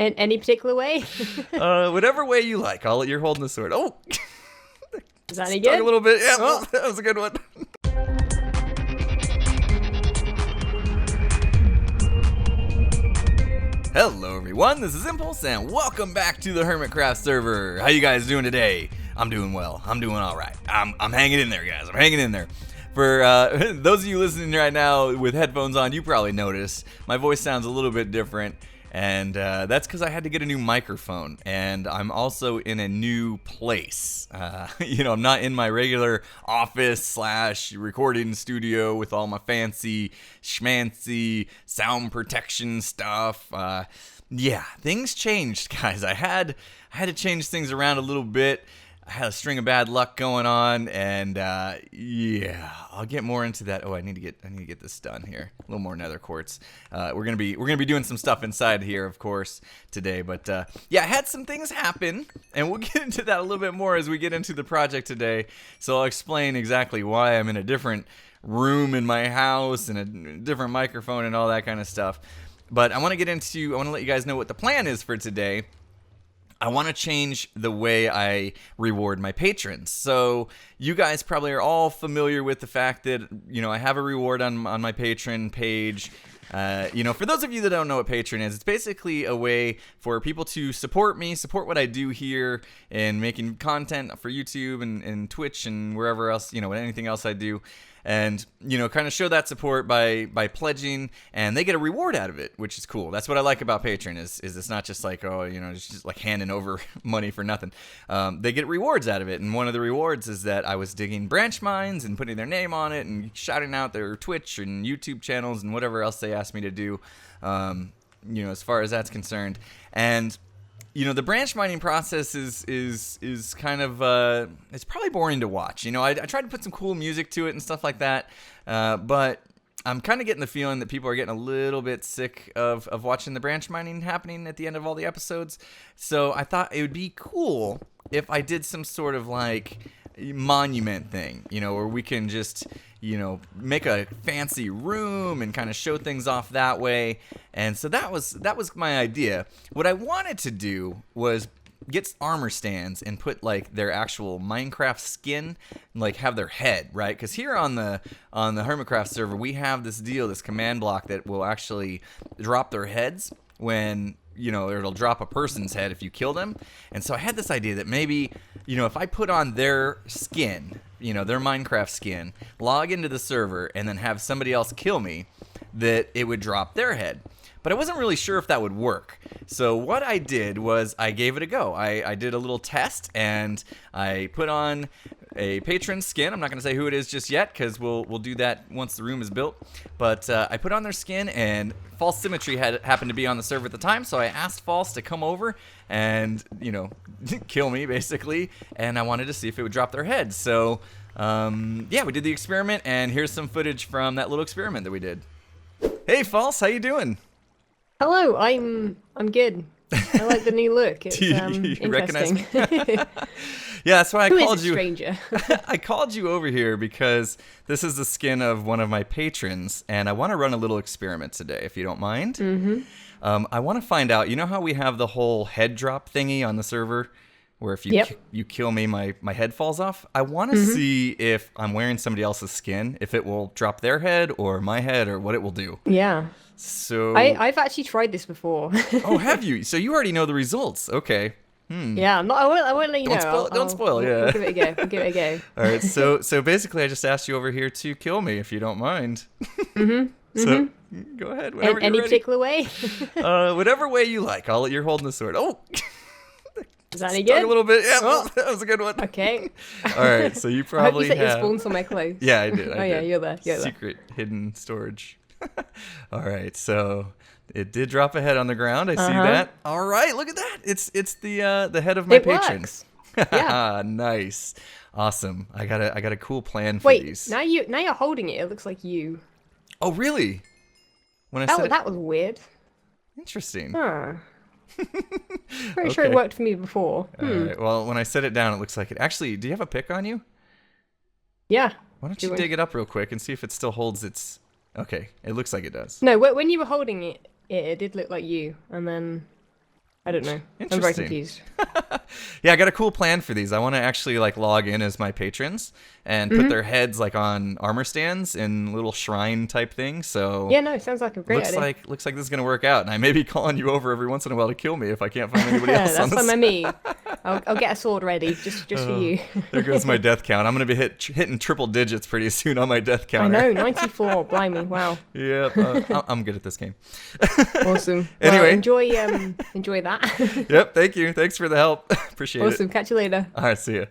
In any particular way? Whatever way you like. You're holding the sword. Oh! Is that any Stuck good? a little bit. Yeah, Oh. that was a good one. Hello everyone, this is Impulse and welcome back to the Hermitcraft server. How you guys doing today? I'm doing well. I'm doing alright. I'm hanging in there, guys. I'm hanging in there. For those of you listening right now with headphones on, you probably noticed my voice sounds a little bit different. And that's because I had to get a new microphone, and I'm also in a new place. I'm not in my regular office / recording studio with all my fancy schmancy sound protection stuff. Yeah, things changed, guys. I had to change things around a little bit. I had a string of bad luck going on, and yeah, I'll get more into that. Oh, I need to get this done here. A little more nether quartz. We're gonna be doing some stuff inside here, of course, today. But yeah, I had some things happen, and we'll get into that a little bit more as we get into the project today. So I'll explain exactly why I'm in a different room in my house and a different microphone and all that kind of stuff. But I want to let you guys know what the plan is for today. I want to change the way I reward my patrons. So you guys probably are all familiar with the fact that, I have a reward on my Patron page. For those of you that don't know what Patron is, it's basically a way for people to support me, support what I do here in making content for YouTube and Twitch and wherever else, anything else I do. And, kind of show that support by pledging, and they get a reward out of it, which is cool. That's what I like about Patreon is it's not just like, it's just like handing over money for nothing. They get rewards out of it, and one of the rewards is that I was digging branch mines and putting their name on it and shouting out their Twitch and YouTube channels and whatever else they asked me to do, as far as that's concerned. And the branch mining process is kind of it's probably boring to watch. I tried to put some cool music to it and stuff like that, but I'm kind of getting the feeling that people are getting a little bit sick of watching the branch mining happening at the end of all the episodes. So I thought it would be cool if I did some sort of like monument thing, where we can just make a fancy room and kind of show things off that way. And so that was my idea. What I wanted to do was get armor stands and put like their actual Minecraft skin, like have their head, right? Because here on the Hermitcraft server, we have this command block that will actually drop their heads when it'll drop a person's head if you kill them. And so I had this idea that maybe, if I put on their skin, their Minecraft skin, log into the server, and then have somebody else kill me, that it would drop their head. But I wasn't really sure if that would work. So what I did was I gave it a go. I did a little test, and I put on a patron skin. I'm not going to say who it is just yet, because we'll do that once the room is built. But I put on their skin, and False Symmetry happened to be on the server at the time, so I asked False to come over and, kill me, basically. And I wanted to see if it would drop their heads. So, yeah, we did the experiment, and here's some footage from that little experiment that we did. Hey, False, how you doing? Hello, I'm good. I like the new look. It's you interesting. Yeah, that's why I called you. Stranger? I called you over here because this is the skin of one of my patrons, and I want to run a little experiment today, if you don't mind. Mm-hmm. I want to find out. You know how we have the whole head drop thingy on the server, where if you you kill me, my head falls off. I want to see if I'm wearing somebody else's skin, if it will drop their head or my head, or what it will do. Yeah. So I've actually tried this before. Oh, have you? So you already know the results. Okay. Yeah, I won't let you know. Don't spoil. Yeah. Yeah. Give it a go. All right. So basically, I just asked you over here to kill me, if you don't mind. So go ahead. Whenever Any you're ready. particular way? Whatever way you like. You're holding the sword. Oh. Is that any Stuck good? a little bit. Yeah, Oh. that was a good one. Okay. All right. So you I hope probably you set your have. spawn somewhere close. Yeah, I did. Oh yeah, you're there. Secret hidden storage. All right. So it did drop a head on the ground. I see that. All right. Look at that. It's the head of my patron. Works. Yeah. Nice. Awesome. I got a cool plan for these. Now you're holding it. It looks like you. Oh, really? When I said That was weird. interesting. Huh. Pretty sure it worked for me before. All right. Well, when I set it down, it looks like it. Actually, do you have a pick on you? Yeah. Why don't you dig it up real quick and see if it still holds its... Okay, it looks like it does. No, when you were holding it, it did look like you, and then I don't know. I'm very Interesting. confused. Yeah, I got a cool plan for these. I want to actually like log in as my patrons and put their heads like on armor stands in little shrine type things. So Yeah, no, it sounds like a great idea. looks like this is gonna work out. And I may be calling you over every once in a while to kill me if I can't find anybody else. That's on fine by me. I'll get a sword ready just for you. There goes my death count. I'm gonna be hitting triple digits pretty soon on my death I counter. know, 94. Blimey, wow. Yep, I'm good at this game. Awesome. Anyway. Well, enjoy that. Yep, thank you. Thanks for the help. Appreciate it. Awesome. Catch you later. All right, see ya.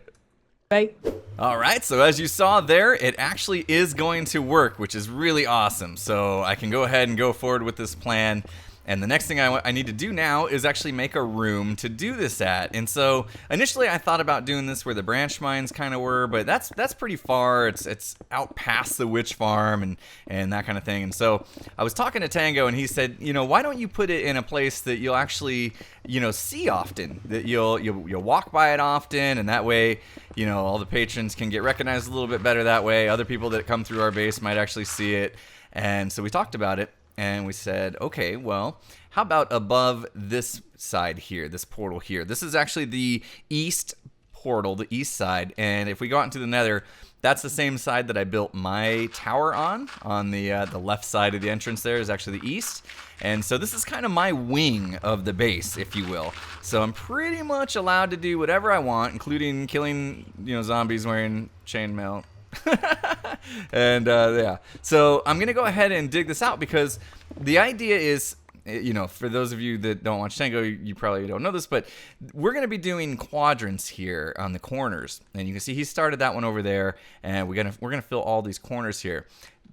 Bye. All right, so as you saw there, it actually is going to work, which is really awesome. So I can go ahead and go forward with this plan. And the next thing I need to do now is actually make a room to do this at. And so initially I thought about doing this where the branch mines kind of were, but that's pretty far. It's out past the witch farm and that kind of thing. And so I was talking to Tango and he said, you know, why don't you put it in a place that you'll actually, you know, see often, that you'll walk by it often, and that way, you know, all the patrons can get recognized a little bit better that way. Other people that come through our base might actually see it. And so we talked about it. And we said, okay, well, how about above this side here, this portal here? This is actually the east portal, the east side. And if we go out into the nether, that's the same side that I built my tower on. On the left side of the entrance there is actually the east. And so this is kind of my wing of the base, if you will. So I'm pretty much allowed to do whatever I want, including killing, you know, zombies wearing chainmail. And yeah, so I'm gonna go ahead and dig this out because the idea is, you know, for those of you that don't watch Tango, you probably don't know this, but we're gonna be doing quadrants here on the corners, and you can see he started that one over there, and we're gonna fill all these corners here.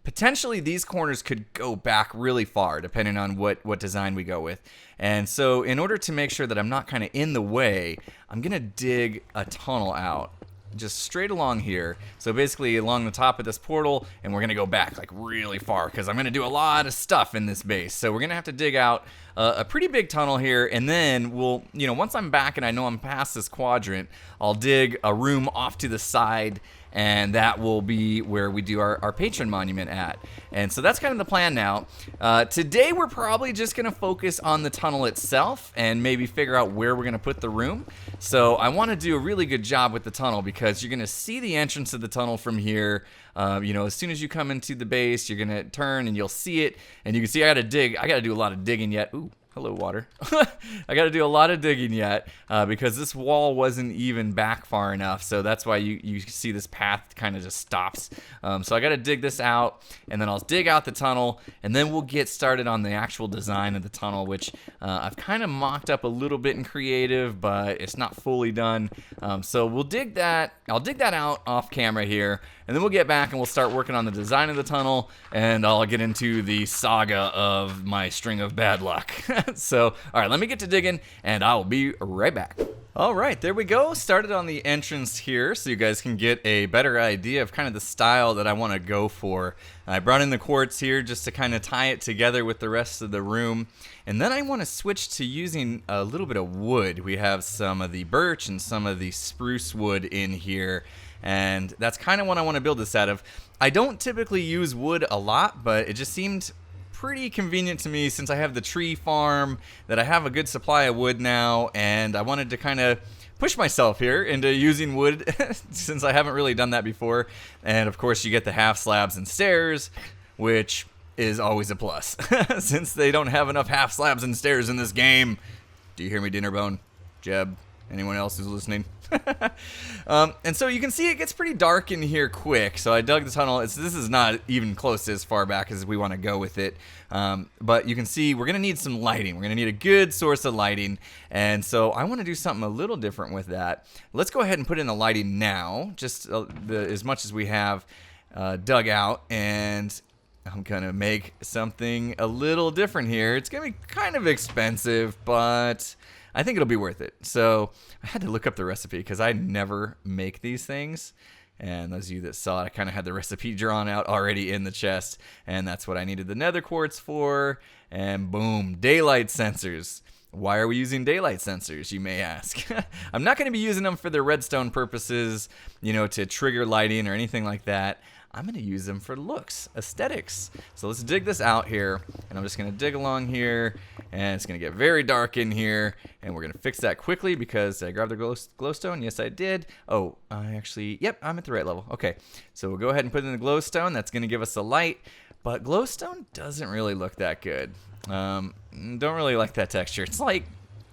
Potentially these corners could go back really far depending on what design we go with. And so in order to make sure that I'm not kind of in the way, I'm gonna dig a tunnel out just straight along here. So basically along the top of this portal, and we're gonna go back like really far because I'm gonna do a lot of stuff in this base. So we're gonna have to dig out a pretty big tunnel here, and then we'll, you know, once I'm back and I know I'm past this quadrant, I'll dig a room off to the side, and that will be where we do our patron monument at. And so that's kind of the plan now. Today we're probably just gonna focus on the tunnel itself and maybe figure out where we're gonna put the room. So I wanna do a really good job with the tunnel because you're gonna see the entrance of the tunnel from here. You know, as soon as you come into the base, you're gonna turn and you'll see it. And you can see I gotta do a lot of digging yet. Ooh. Hello, water. I got to do a lot of digging yet because this wall wasn't even back far enough. So that's why you see this path kind of just stops. So I got to dig this out, and then I'll dig out the tunnel, and then we'll get started on the actual design of the tunnel, which I've kind of mocked up a little bit in creative, but it's not fully done. So we'll dig that. I'll dig that out off camera here, and then we'll get back and we'll start working on the design of the tunnel, and I'll get into the saga of my string of bad luck. So, all right, let me get to digging, and I'll be right back. All right, there we go. Started on the entrance here so you guys can get a better idea of kind of the style that I want to go for. I brought in the quartz here just to kind of tie it together with the rest of the room. And then I want to switch to using a little bit of wood. We have some of the birch and some of the spruce wood in here. And that's kind of what I want to build this out of. I don't typically use wood a lot, but it just seemed pretty convenient to me since I have the tree farm that I have a good supply of wood now, and I wanted to kind of push myself here into using wood since I haven't really done that before. And of course you get the half slabs and stairs, which is always a plus since they don't have enough half slabs and stairs in this game. Do you hear me, Dinnerbone? Jeb? Anyone else who's listening? And so you can see it gets pretty dark in here quick. So I dug the tunnel. This is not even close to as far back as we want to go with it. But you can see we're going to need some lighting. We're going to need a good source of lighting. And so I want to do something a little different with that. Let's go ahead and put in the lighting now, just as much as we have dug out. And I'm going to make something a little different here. It's going to be kind of expensive, but I think it'll be worth it. So I had to look up the recipe because I never make these things. And those of you that saw it, I kind of had the recipe drawn out already in the chest. And that's what I needed the nether quartz for. And boom, daylight sensors. Why are we using daylight sensors, you may ask? I'm not going to be using them for their redstone purposes, you know, to trigger lighting or anything like that. I'm going to use them for looks, aesthetics. So let's dig this out here, and I'm just going to dig along here, and it's going to get very dark in here, and we're going to fix that quickly because did I grab the glowstone? Yes, I did. Oh, I actually, yep, I'm at the right level. Okay, so we'll go ahead and put in the glowstone. That's going to give us the light, but glowstone doesn't really look that good. Don't really like that texture. It's like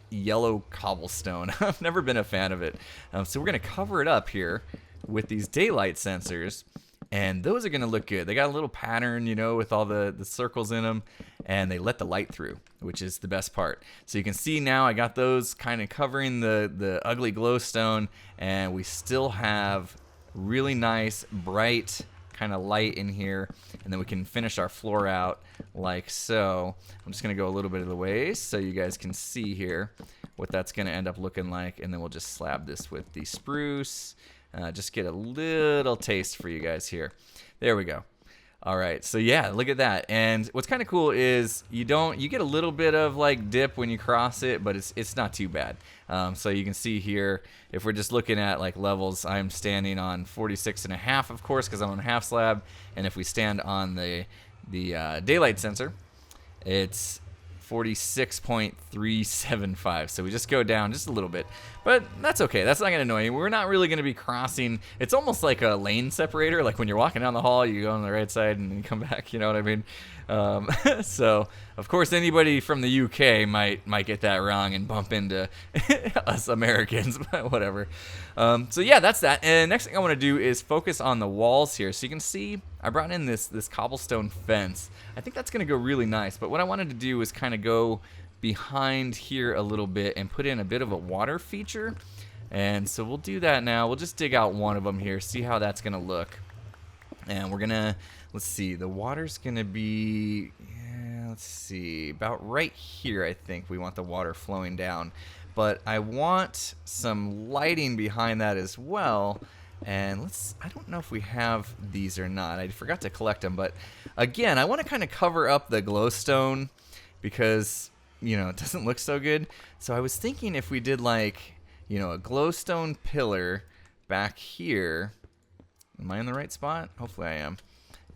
yellow cobblestone. I've never been a fan of it. So we're going to cover it up here with these daylight sensors. And those are going to look good. They got a little pattern, you know, with all the circles in them. And they let the light through, which is the best part. So you can see now I got those kind of covering the ugly glowstone. And we still have really nice, bright kind of light in here. And then we can finish our floor out like so. I'm just going to go a little bit of the ways so you guys can see here what that's going to end up looking like. And then we'll just slab this with the spruce. Just get a little taste for you guys here. There we go. All right, so yeah, look at that. And what's kind of cool is you get a little bit of like dip when you cross it, but it's not too bad. So you can see here, if we're just looking at like levels, I'm standing on 46.5, of course, because I'm on half slab. And if we stand on the daylight sensor, it's 46.375. So we just go down just a little bit, but that's okay. That's not gonna annoy you. We're not really gonna be crossing. It's almost like a lane separator. Like when you're walking down the hall, you go on the right side and then you come back. You know what I mean? So of course anybody from the UK might get that wrong and bump into us Americans, but whatever. So yeah, that's that. And next thing I want to do is focus on the walls here. So you can see I brought in this cobblestone fence. I think that's gonna go really nice. But what I wanted to do is kind of go behind here a little bit and put in a bit of a water feature. And so we'll do that now. We'll just dig out one of them here, see how that's gonna look. And we're gonna, let's see, the water's gonna be, let's see, about right here. I think we want the water flowing down, but I want some lighting behind that as well. And I don't know if we have these or not. I forgot to collect them, but again, I want to kind of cover up the glowstone because, you know, it doesn't look so good. So I was thinking if we did like, you know, a glowstone pillar back here. Am I in the right spot? Hopefully I am.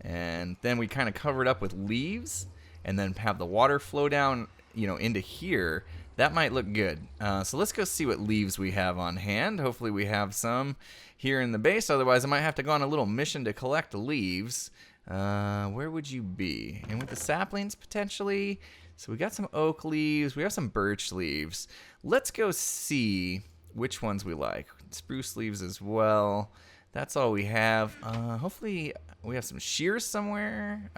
And then we kind of cover it up with leaves and then have the water flow down, you know, into here. That might look good. So let's go see what leaves we have on hand. Hopefully we have some here in the base. Otherwise, I might have to go on a little mission to collect leaves. Where would you be? And with the saplings, potentially. So we got some oak leaves. We have some birch leaves. Let's go see which ones we like. Spruce leaves as well. That's all we have. Hopefully we have some shears somewhere.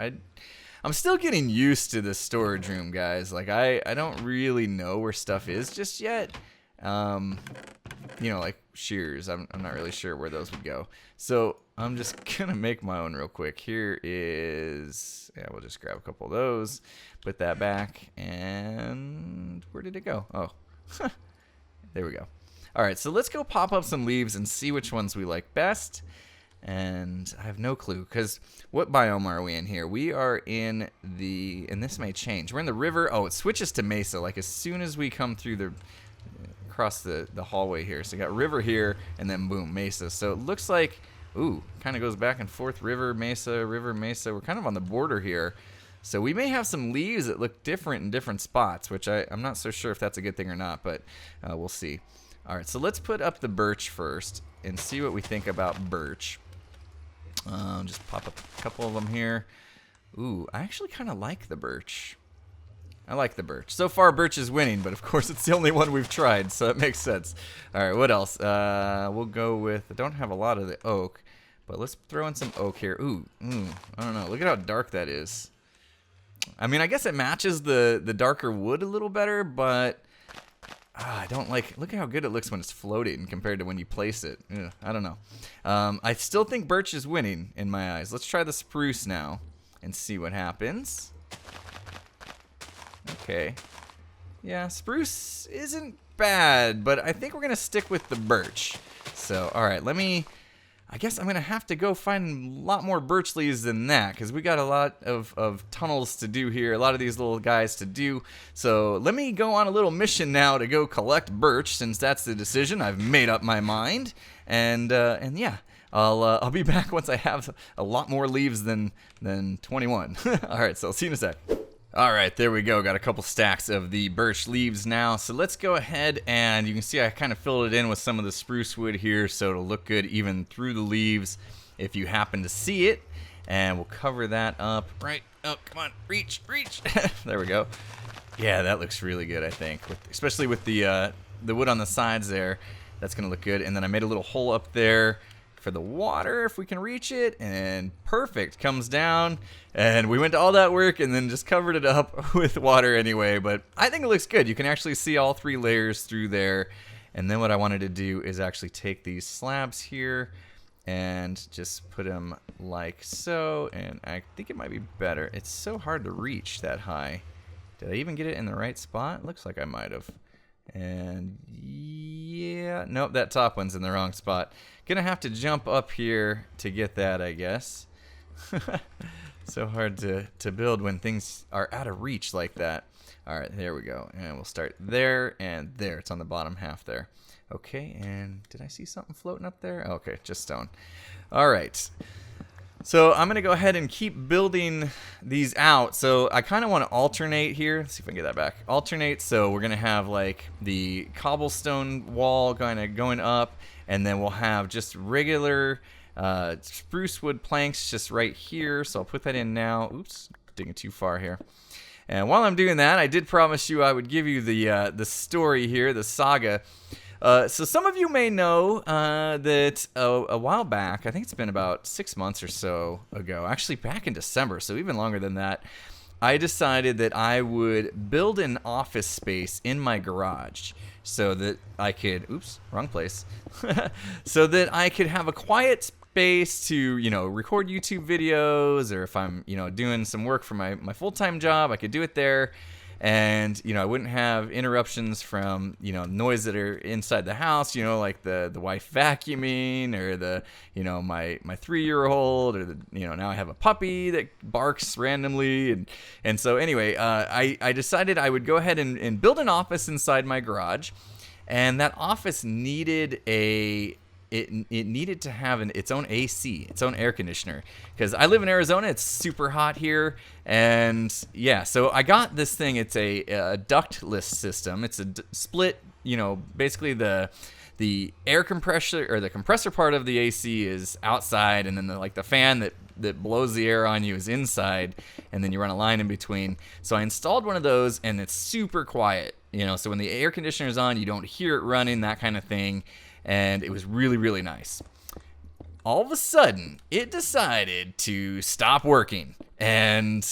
I'm still getting used to the storage room, guys. Like I don't really know where stuff is just yet. You know, like shears. I'm not really sure where those would go. So I'm just gonna make my own real quick. Here is, yeah, we'll just grab a couple of those, put that back, and where did it go? Oh, there we go. All right, so let's go pop up some leaves and see which ones we like best. And I have no clue, because what biome are we in here? We are in the, and this may change. We're in the river. Oh, it switches to mesa, like as soon as we come through across the hallway here. So you got river here, and then boom, mesa. So it looks like, ooh, kind of goes back and forth, river, mesa, river, mesa. We're kind of on the border here. So we may have some leaves that look different in different spots, which I'm not so sure if that's a good thing or not, but we'll see. All right, so let's put up the birch first and see what we think about birch. Just pop up a couple of them here. Ooh, I actually kind of like the birch. I like the birch. So far, birch is winning, but of course it's the only one we've tried, so it makes sense. All right, what else? We'll go with, I don't have a lot of the oak, but let's throw in some oak here. Ooh, I don't know. Look at how dark that is. I mean, I guess it matches the darker wood a little better, but I don't like, look at how good it looks when it's floating compared to when you place it. Ugh, I don't know. I still think birch is winning in my eyes. Let's try the spruce now and see what happens. Okay. Yeah, spruce isn't bad, but I think we're going to stick with the birch. So, all right, let me, I guess I'm going to have to go find a lot more birch leaves than that, because we got a lot of tunnels to do here, a lot of these little guys to do. So let me go on a little mission now to go collect birch, since that's the decision. I've made up my mind. And yeah, I'll be back once I have a lot more leaves than 21. All right, so I'll see you in a sec. All right, there we go. Got a couple stacks of the birch leaves now. So let's go ahead, and you can see I kind of filled it in with some of the spruce wood here so it'll look good even through the leaves if you happen to see it. And we'll cover that up right. Oh, come on, reach. There we go. Yeah, that looks really good, I think, especially with the wood on the sides there. That's gonna look good. And then I made a little hole up there for the water, if we can reach it, and perfect, comes down. And we went to all that work and then just covered it up with water anyway, but I think it looks good. You can actually see all 3 layers through there. And then what I wanted to do is actually take these slabs here and just put them like so, and I think it might be better. It's so hard to reach that high. Did I even get it in the right spot? Looks like I might have. And yeah, nope, that top one's in the wrong spot. Gonna have to jump up here to get that, I guess. So hard to build when things are out of reach like that. All right, there we go. And we'll start there and there. It's on the bottom half there. Okay, and did I see something floating up there? Okay, just stone. All right. So I'm going to go ahead and keep building these out. So I kind of want to alternate here. Let's see if I can get that back. Alternate. So we're going to have like the cobblestone wall kind of going up, and then we'll have just regular spruce wood planks just right here. So I'll put that in now. Oops, digging too far here. And while I'm doing that, I did promise you I would give you the story here, the saga. So some of you may know that a while back, I think it's been about 6 months or so ago, actually back in December, so even longer than that, I decided that I would build an office space in my garage so that I could, oops, wrong place, so that I could have a quiet space to, you know, record YouTube videos, or if I'm, you know, doing some work for my full-time job, I could do it there. And, you know, I wouldn't have interruptions from, you know, noise that are inside the house, you know, like the wife vacuuming, or the, you know, my 3-year-old, or the, you know, now I have a puppy that barks randomly. And so anyway, I decided I would go ahead and build an office inside my garage. And that office needed it needed to have its own AC, its own air conditioner, because I live in Arizona. It's super hot here, and yeah, so I got this thing. It's a ductless system. It's a split, you know, basically the air compressor, or the compressor part of the AC is outside, and then the fan that blows the air on you is inside, and then you run a line in between. So I installed one of those, and it's super quiet, you know, so when the air conditioner is on, you don't hear it running, that kind of thing. And it was really, really nice. All of a sudden, it decided to stop working. And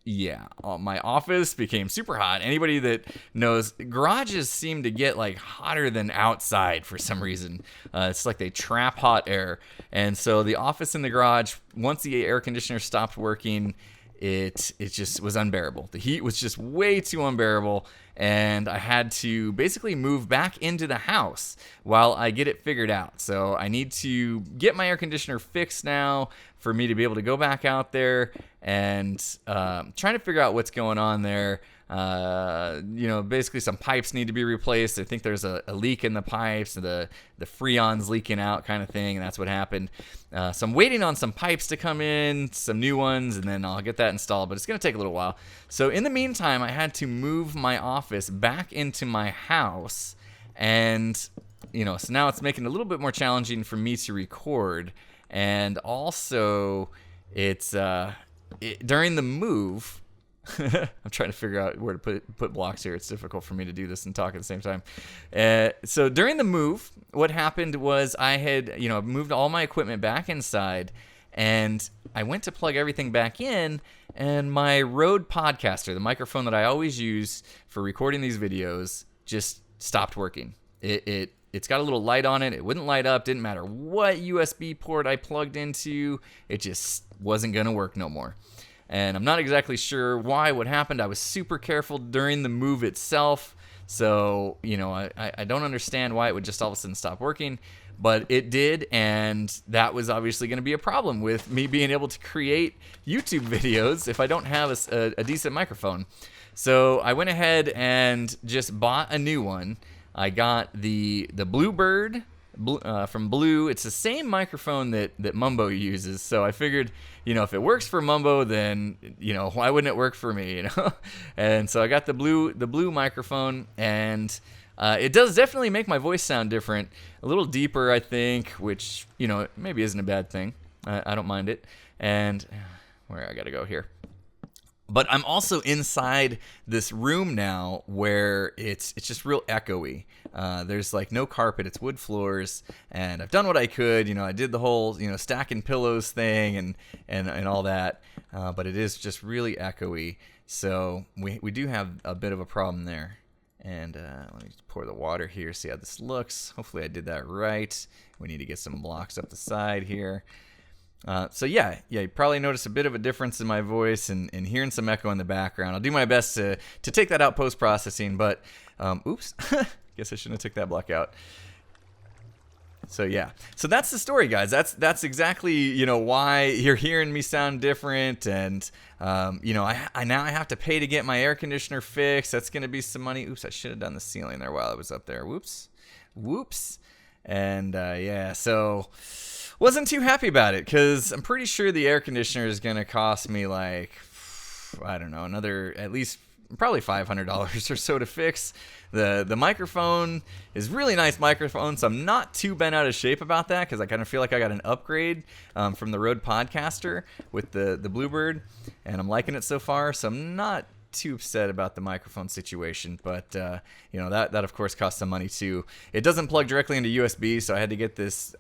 yeah, my office became super hot. Anybody that knows, garages seem to get like hotter than outside for some reason. It's like they trap hot air. And so the office in the garage, once the air conditioner stopped working, it just was unbearable. The heat was just way too unbearable, and I had to basically move back into the house while I get it figured out. So I need to get my air conditioner fixed now for me to be able to go back out there and trying to figure out what's going on there. You know, basically some pipes need to be replaced. I think there's a leak in the pipes, the freon's leaking out kind of thing, and that's what happened. So I'm waiting on some pipes to come in, some new ones, and then I'll get that installed, but it's going to take a little while. So in the meantime, I had to move my office back into my house, and, you know, so now it's making it a little bit more challenging for me to record, and also it's during the move, I'm trying to figure out where to put blocks here. It's difficult for me to do this and talk at the same time. So during the move, what happened was I had, you know, moved all my equipment back inside, and I went to plug everything back in, and my Rode Podcaster, the microphone that I always use for recording these videos, just stopped working. It's got a little light on it. It wouldn't light up. Didn't matter what USB port I plugged into. It just wasn't going to work no more. And I'm not exactly sure why, what happened. I was super careful during the move itself. So, you know, I don't understand why it would just all of a sudden stop working, but it did, and that was obviously going to be a problem with me being able to create YouTube videos if I don't have a decent microphone. So I went ahead and just bought a new one. I got the Bluebird from Blue. It's the same microphone that Mumbo uses, so I figured, you know, if it works for Mumbo, then, you know, why wouldn't it work for me, you know? And so I got the blue microphone, and it does definitely make my voice sound different, a little deeper, I think, which, you know, maybe isn't a bad thing. I don't mind it. And where I gotta go here. But I'm also inside this room now where it's just real echoey. There's like no carpet, it's wood floors, and I've done what I could. You know, I did the whole, you know, stacking pillows thing and all that, but it is just really echoey. So we do have a bit of a problem there. And let me just pour the water here, see how this looks. Hopefully I did that right. We need to get some blocks up the side here. So yeah, you probably notice a bit of a difference in my voice and hearing some echo in the background. I'll do my best to take that out post-processing, but oops, guess I shouldn't have took that block out. So yeah, so that's the story, guys. That's exactly, you know, why you're hearing me sound different, and you know, I now have to pay to get my air conditioner fixed. That's gonna be some money. Oops, I should have done the ceiling there while I was up there. Whoops, and yeah, so. Wasn't too happy about it, because I'm pretty sure the air conditioner is going to cost me like, I don't know, another at least probably $500 or so to fix. The microphone is really nice microphone, so I'm not too bent out of shape about that, because I kind of feel like I got an upgrade from the Rode Podcaster with the Bluebird, and I'm liking it so far, so I'm not too upset about the microphone situation, but you know, that of course costs some money too. It doesn't plug directly into USB, so I had to get this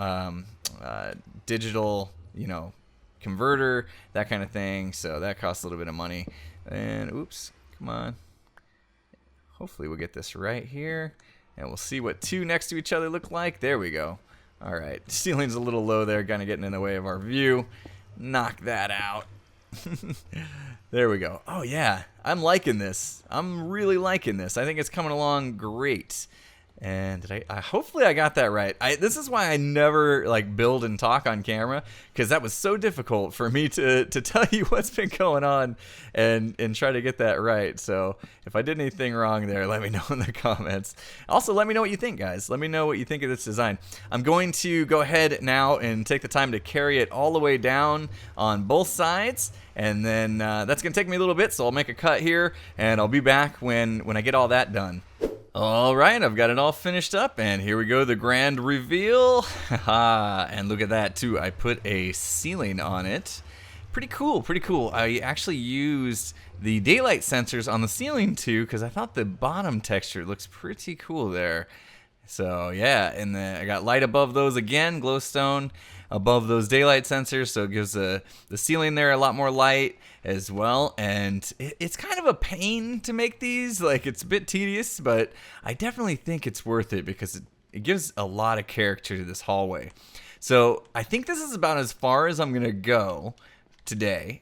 digital, you know, converter, that kind of thing, so that costs a little bit of money. And oops, come on, hopefully we'll get this right here, and we'll see what two next to each other look like. There we go. All right, ceiling's a little low there, kind of getting in the way of our view. Knock that out. There we go. Oh yeah, I'm liking this. I'm really liking this. I think it's coming along great. And did I hopefully I got that right. This is why I never like build and talk on camera, because that was so difficult for me to tell you what's been going on and try to get that right. So if I did anything wrong there, let me know in the comments. Also, let me know what you think, guys. Let me know what you think of this design. I'm going to go ahead now and take the time to carry it all the way down on both sides. And then that's going to take me a little bit, so I'll make a cut here, and I'll be back when I get all that done. All right, I've got it all finished up, and here we go, the grand reveal. And look at that, too. I put a ceiling on it. Pretty cool, pretty cool. I actually used the daylight sensors on the ceiling, too, because I thought the bottom texture looks pretty cool there. So, yeah, and I got light above those again, glowstone above those daylight sensors, so it gives the ceiling there a lot more light as well. And it's kind of a pain to make these, like it's a bit tedious, but I definitely think it's worth it because it gives a lot of character to this hallway. So I think this is about as far as I'm gonna go today.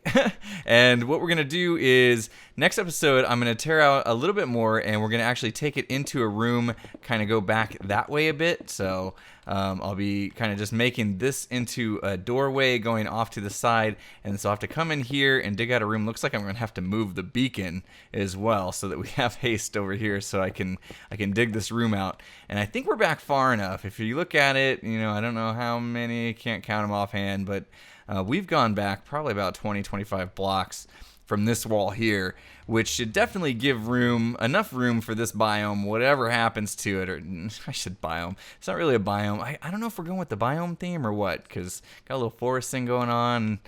And what we're gonna do is next episode I'm gonna tear out a little bit more, and we're gonna actually take it into a room, kind of go back that way a bit. So I'll be kind of just making this into a doorway going off to the side, and so I'll have to come in here and dig out a room. Looks like I'm gonna have to move the beacon as well so that we have haste over here, so I can dig this room out. And I think we're back far enough. If you look at it, you know, I don't know how many, can't count them offhand, but we've gone back probably about 20-25 blocks from this wall here, which should definitely give enough room for this biome, whatever happens to it. Or I said biome. It's not really a biome. I don't know if we're going with the biome theme or what, because got a little forest thing going on.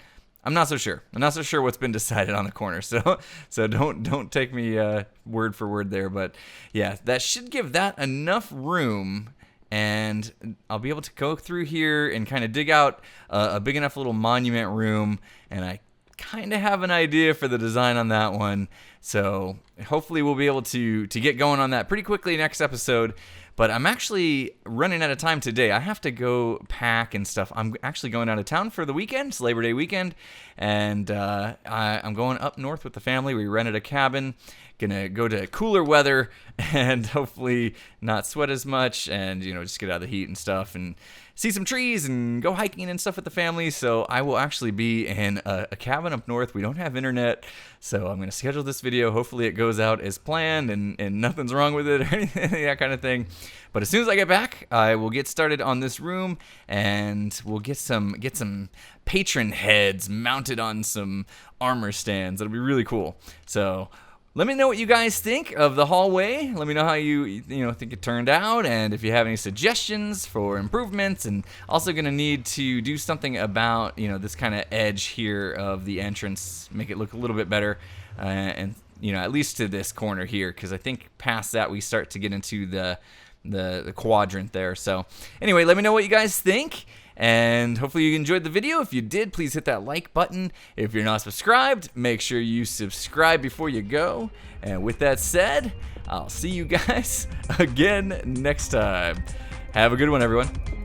I'm not so sure. I'm not so sure what's been decided on the corner. So don't take me word for word there. But yeah, that should give that enough room. And I'll be able to go through here and kind of dig out a big enough little monument room. And I kind of have an idea for the design on that one. So hopefully we'll be able to get going on that pretty quickly next episode. But I'm actually running out of time today. I have to go pack and stuff. I'm actually going out of town for the weekend. It's Labor Day weekend. And I'm going up north with the family. We rented a cabin. Gonna go to cooler weather and hopefully not sweat as much and, you know, just get out of the heat and stuff and see some trees and go hiking and stuff with the family. So I will actually be in a cabin up north. We don't have internet, so I'm gonna schedule this video. Hopefully it goes out as planned and nothing's wrong with it or anything, that kind of thing. But as soon as I get back, I will get started on this room and we'll get some patron heads mounted on some armor stands. That'll be really cool. So let me know what you guys think of the hallway. Let me know how you think it turned out, and if you have any suggestions for improvements. And also gonna need to do something about this kind of edge here of the entrance, make it look a little bit better, and at least to this corner here, because I think past that we start to get into the quadrant there. So anyway, let me know what you guys think. And hopefully you enjoyed the video. If you did, please hit that like button. If you're not subscribed, make sure you subscribe before you go. And with that said, I'll see you guys again next time. Have a good one, everyone.